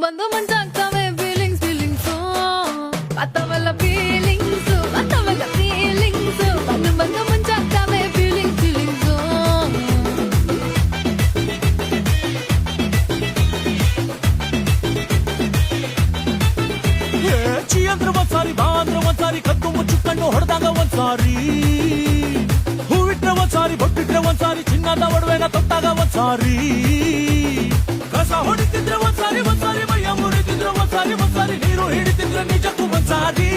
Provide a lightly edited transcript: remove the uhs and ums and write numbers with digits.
ಬಂದು ಮಂಚಾಗ್ತವೆ feelings feelings ಅತ್ತವೆಲ್ಲ feelings ಅತ್ತವೆಲ್ಲ feelings ಬಂದು ಬಂದು ಮಂಚಾಗ್ತವೆ ಫೀಲಿಂಗ್ಸ್ ಫೀಲಿಂಗ್ಸ್ ಚಿ ಅಂದ್ರೆ ಒಂದ್ಸಾರಿ ಬಾ ಅಂದ್ರೆ ಒಂದ್ಸಾರಿ ಕದ್ದು ಮುಚ್ಚುಕೊಂಡು ಹೊಡೆದಾಗ ಒಂದ್ಸಾರಿ ಹೂವಿಟ್ರೆ ಒಂದ್ಸಾರಿ ಬೊಟ್ಟಿಟ್ರೆ ಒಂದ್ಸಾರಿ ಚಿನ್ನದ ಒಡವೆನ ತೊಟ್ಟಾಗ ಒಂದ್ಸಾರಿ ಕಸ ಹೊಡಿತಿದ್ರೆ ಒಂದ್ಸಾರಿ ಮೈಯ ಮುರಿತಿದ್ರೆ ಒಂದ್ಸಾರಿ ನೀರು ಹಿಡಿತಿದ್ರೆ ನಿಜಕ್ಕೂ ಒಂದ್ಸಾರಿ